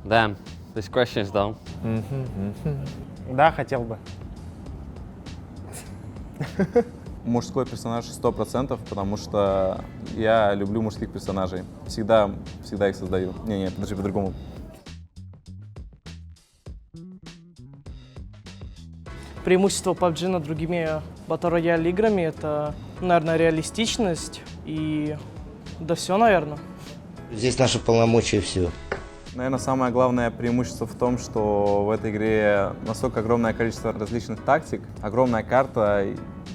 Damn, this question is dumb. Да, хотел бы. Мужской персонаж 100%, потому что я люблю мужских персонажей. Всегда их создаю. Не, подожди, по-другому. Преимущество PUBG над другими Battle Royale играми — это, наверное, реалистичность и да все, наверное. Здесь наши полномочия все. Наверное, самое главное преимущество в том, что в этой игре настолько огромное количество различных тактик, огромная карта,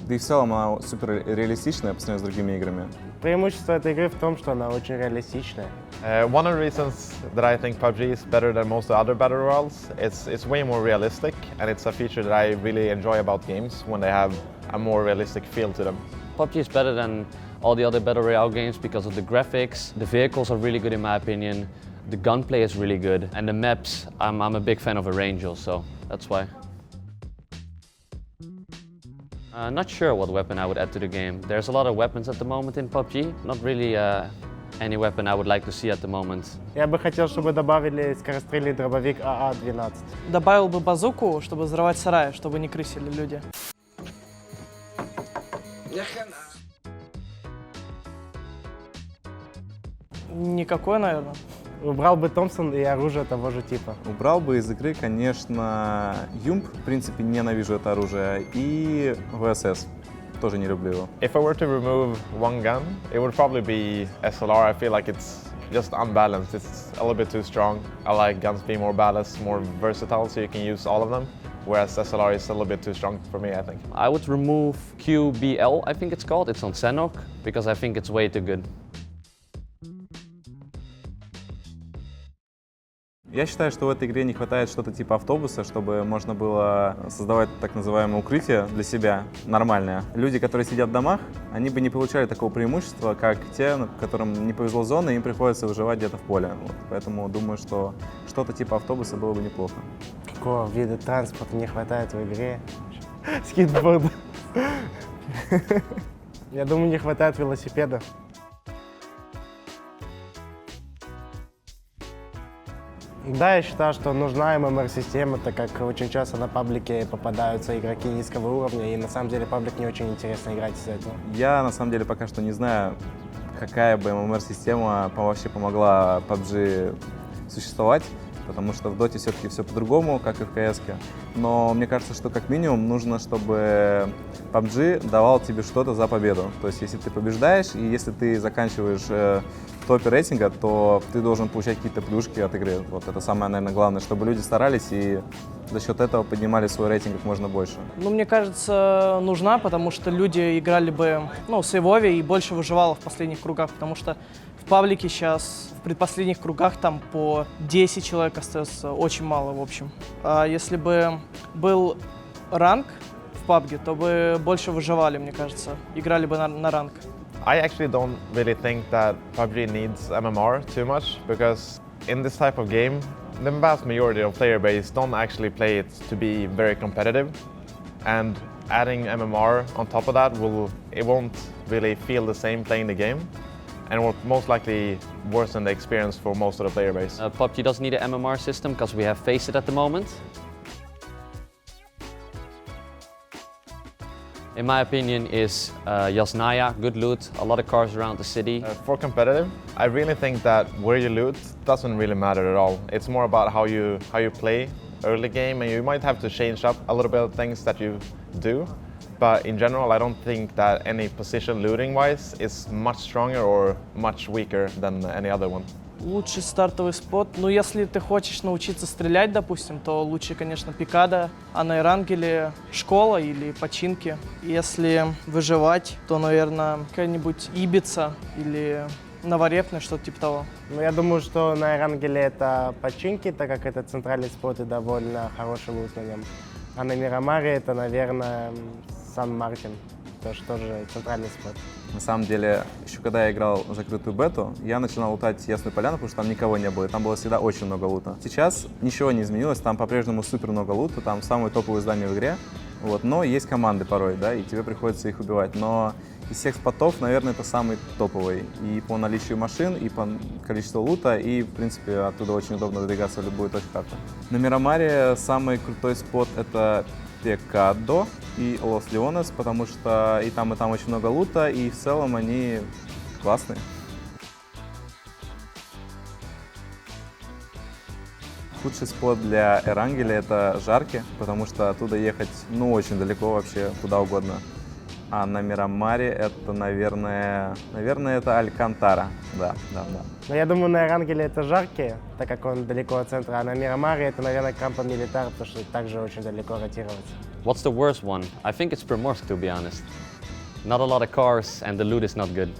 да и в целом она супер реалистичная по сравнению с другими играми. Преимущество этой игры в том, что она очень реалистичная. One of the reasons that I think PUBG is better than most other battle royales, it's way more realistic, and it's a feature that I really enjoy about games when they have a more realistic feel to them. PUBG is better than all the other Battle Royale games because of the graphics. The vehicles are really good in my opinion. The gunplay is really good. And the maps, I'm a big fan of Erangel, so that's why. Not sure what weapon I would add to the game. There's a lot of weapons at the moment in PUBG. Not really any weapon I would like to see at the moment. Я бы хотел, чтобы добавили скорострельный дробовик АА-12. Добавил бы базуку, чтобы взрывать сараи, чтобы не крысили люди. Никакой, наверное. Убрал бы Томпсон и оружие того же типа. Убрал бы из игры, конечно, Юмп, в принципе, ненавижу это оружие, и ВСС, тоже не люблю его. If I were to remove one gun, it would probably be SLR. I feel like it's just unbalanced. It's a little bit too strong. I like guns being more balanced, more versatile, so you can use all of them. Whereas SLR is a little bit too strong for me, I think. I would remove QBL, I think it's called. It's on Sanhok, because I think it's way too good. Я считаю, что в этой игре не хватает что-то типа автобуса, чтобы можно было создавать так называемое укрытие для себя нормальное. Люди, которые сидят в домах, они бы не получали такого преимущества, как те, которым не повезло зона, и им приходится выживать где-то в поле. Вот. Поэтому думаю, что что-то типа автобуса было бы неплохо. Какого вида транспорта не хватает в игре? Скейтборда. Я думаю, не хватает велосипеда. Да, я считаю, что нужна ММР-система, так как очень часто на паблике попадаются игроки низкого уровня, и на самом деле паблик не очень интересно играть из-за этого. Я на самом деле пока что не знаю, какая бы ММР-система вообще помогла PUBG существовать, потому что в Доте все-таки все по-другому, как и в CS-ке. Но мне кажется, что как минимум нужно, чтобы PUBG давал тебе что-то за победу. То есть если ты побеждаешь и если ты заканчиваешь в топе рейтинга, то ты должен получать какие-то плюшки от игры. Вот это самое, наверное, главное, чтобы люди старались и за счет этого поднимали свой рейтинг как можно больше. Ну, мне кажется, нужна, потому что люди играли бы, в сейвове и больше выживало в последних кругах, потому что в паблике сейчас в предпоследних кругах там по 10 человек остается, очень мало, в общем. А если бы был ранг в PUBG, то бы больше выживали, мне кажется, играли бы на ранг. I actually don't really think that PUBG needs MMR too much, because in this type of game, the vast majority of player base don't actually play it to be very competitive, and adding MMR on top of that won't really feel the same playing the game, and will most likely worsen the experience for most of the player base. PUBG doesn't need an MMR system because we have FACEIT at the moment. In my opinion, is Yasnaya, good loot, a lot of cars around the city. For competitive, I really think that where you loot doesn't really matter at all. It's more about how you play early game, and you might have to change up a little bit of things that you do. But in general, I don't think that any position looting-wise is much stronger or much weaker than any other one. Лучший стартовый спот. Ну, если ты хочешь научиться стрелять, допустим, то лучше, конечно, пикада, а на Эрангеле школа или починки. Если выживать, то, наверное, какая-нибудь Ибица или Новорепный, что-то типа того. Ну, я думаю, что на Эрангеле это починки, так как это центральный спот и довольно хороший лут на нем. А на Мирамаре это, наверное, Сан-Мартин, тоже центральный спот. На самом деле, еще когда я играл в закрытую бету, я начинал лутать Ясную Поляну, потому что там никого не было, и там было всегда очень много лута. Сейчас ничего не изменилось, там по-прежнему супер много лута, там самые топовые здания в игре, Вот, но есть команды порой, да, и тебе приходится их убивать. Но из всех спотов, наверное, это самый топовый. И по наличию машин, и по количеству лута, и, в принципе, оттуда очень удобно двигаться в любую точку карты. На Мирамаре самый крутой спот — это Пекадо и Лос Леонес, потому что и там очень много лута, и в целом они классные. Худший спот для Эрангеля — это Жарки, потому что оттуда ехать, очень далеко вообще, куда угодно. А на Мирамаре это, наверное, это Алькантара, да. Но я думаю, на Эрангеле это Жарки, так как он далеко от центра, а на Мирамаре это, наверное, Кампо Милитар, потому что также очень далеко ротировать. What's the worst one? I think it's Primorsk, to be honest. Not a lot of cars and the loot is not good.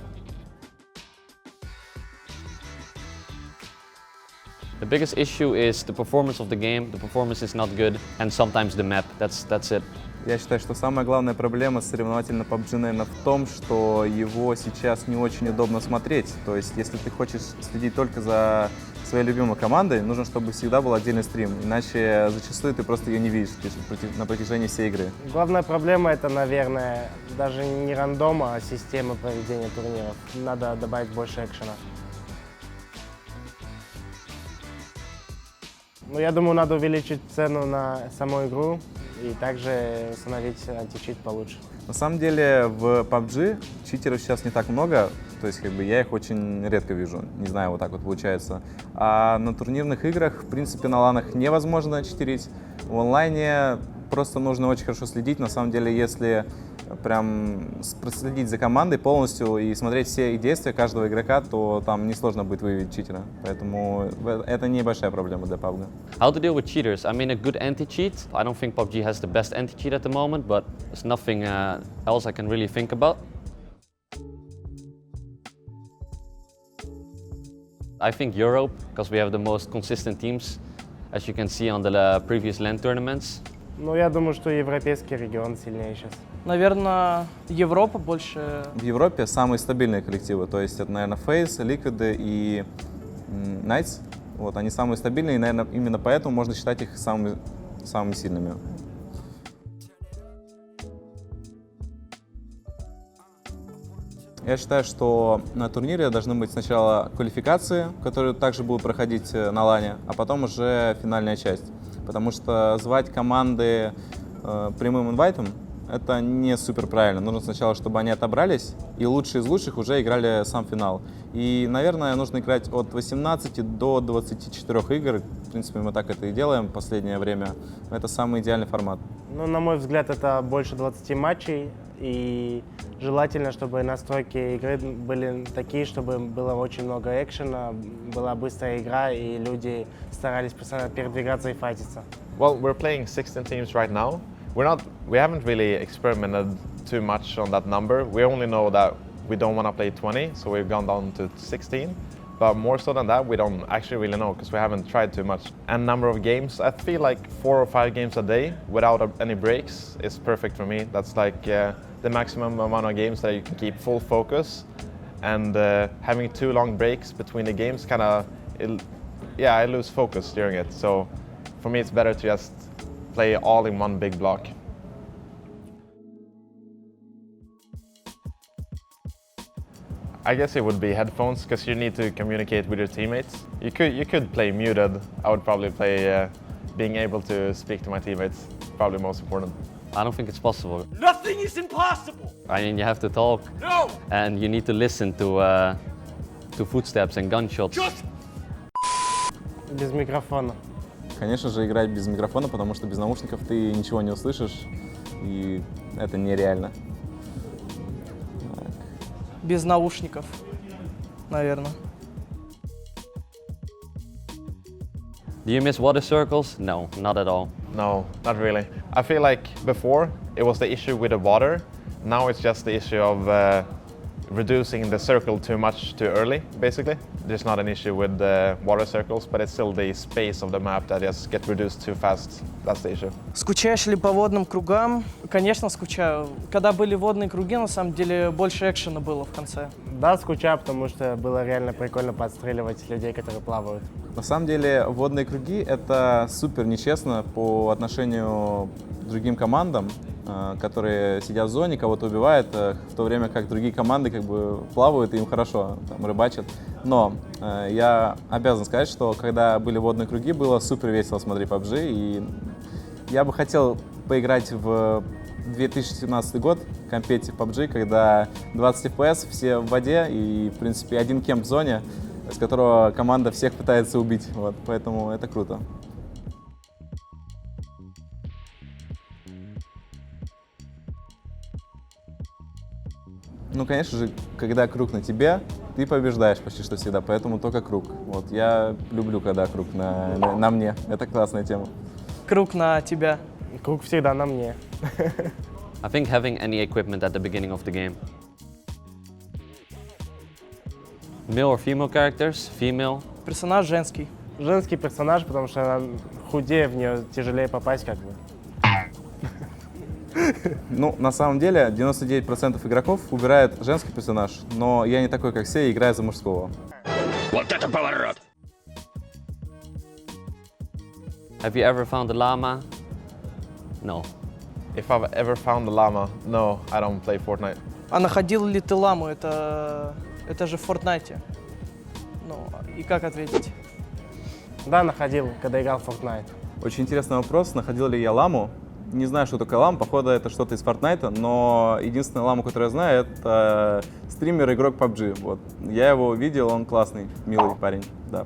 The biggest issue is the performance of the game. The performance is not good, and sometimes the map. That's it. Я считаю, что самая главная проблема соревновательного PUBG, наверное, в том, что его сейчас не очень удобно смотреть. То есть, если ты хочешь следить только за своей любимой командой, нужно, чтобы всегда был отдельный стрим. Иначе зачастую ты просто ее не видишь на протяжении всей игры. Главная проблема это, наверное, даже не рандома, а система проведения турниров. Надо добавить больше экшена. Ну, я думаю, надо увеличить цену на саму игру и также установить античит получше. На самом деле в PUBG читеров сейчас не так много, то есть я их очень редко вижу, не знаю, вот так вот получается. А на турнирных играх, в принципе, на ланах невозможно читерить. В онлайне просто нужно очень хорошо следить. На самом деле, если прям проследить за командой полностью и смотреть все их действия каждого игрока, то там несложно будет выявить читера. Поэтому это небольшая проблема для PUBG. How to deal with cheaters? I mean, a good anti-cheat. I don't think PUBG has the best anti-cheat at the moment, but there's nothing else I can really think about. I think Europe, because we have the most consistent teams, as you can see on the previous LAN tournaments. Ну, я думаю, что европейский регион сильнее сейчас. Наверное, Европа больше. В Европе самые стабильные коллективы, то есть это, наверное, FaZe, Liquid и Knights. Вот, они самые стабильные, и, наверное, именно поэтому можно считать их самыми сильными. Я считаю, что на турнире должны быть сначала квалификации, которые также будут проходить на лане, а потом уже финальная часть. Потому что звать команды прямым инвайтом — это не супер правильно. Нужно сначала, чтобы они отобрались, и лучшие из лучших уже играли сам финал. И, наверное, нужно играть от 18 до 24 игр. В принципе, мы так это и делаем в последнее время. Это самый идеальный формат. Ну, на мой взгляд, это больше 20 матчей, и желательно, чтобы настройки игры были такие, чтобы было очень много экшена, была быстрая игра, и люди старались постоянно передвигаться и файтиться. Well, we're playing 16 teams right now. We haven't really experimented too much on that number. We only know that we don't want to play 20, so we've gone down to 16. But more so than that, we don't actually really know because we haven't tried too much. And number of games, I feel like 4 or 5 games a day without any breaks is perfect for me. That's like the maximum amount of games that you can keep full focus. And having 2 long breaks between the games I lose focus during it. So for me, it's better to just play all in one big block. I guess it would be headphones because you need to communicate with your teammates. You could play muted. I would probably play being able to speak to my teammates, probably most important. I don't think it's possible. Nothing is impossible! I mean, you have to talk, No! and you need to listen to footsteps and gunshots. Just Без микрофона. Конечно же, играть без микрофона, потому что без наушников ты ничего не услышишь, и это нереально. Без наушников, наверное. Do you miss water circles? No, not at all. No, not really. I feel like before it was the issue with the water. Now it's just the issue of reducing the circle too much too early, basically. There's not an issue with the water circles, but it's still the space of the map that just get reduced too fast. That's the issue. Скучаешь ли по водным кругам? Конечно, скучаю. Когда были водные круги, на самом деле больше экшена было в конце. Да, скучаю, потому что было реально прикольно подстреливать людей, которые плавают. На самом деле, водные круги — это супер нечестно по отношению к другим командам, которые сидят в зоне, кого-то убивают, в то время как другие команды как бы плавают, и им хорошо, там, рыбачат. Но я обязан сказать, что когда были водные круги, было супер весело смотреть PUBG, и я бы хотел поиграть в 2017 год, компетитив PUBG, когда 20 FPS, все в воде, и, в принципе, один кемп в зоне, с которого команда всех пытается убить. Вот, поэтому это круто. Ну, конечно же, когда круг на тебе, ты побеждаешь почти что всегда, поэтому только круг. Вот, я люблю, когда круг на мне. Это классная тема. Круг на тебя. Круг всегда на мне. I think having any equipment at the beginning of the game. Male or female characters? Female. Персонаж женский. Женский персонаж, потому что она худее, в нее тяжелее попасть как бы. Ну, на самом деле, 99% игроков убирает женский персонаж, но я не такой, как все, и играю за мужского. Have you ever found a llama? No. If I've ever found a llama, no, I don't play Fortnite. А находил ли ты ламу? Это же в Фортнайте. Ну, и как ответить? Да, находил, когда играл в Fortnite. Очень интересный вопрос, находил ли я ламу. Не знаю, что такое лама, походу это что-то из Fortnite, но единственная ламу, которую я знаю, это стример-игрок PUBG. Вот. Я его видел, он классный, милый парень, да.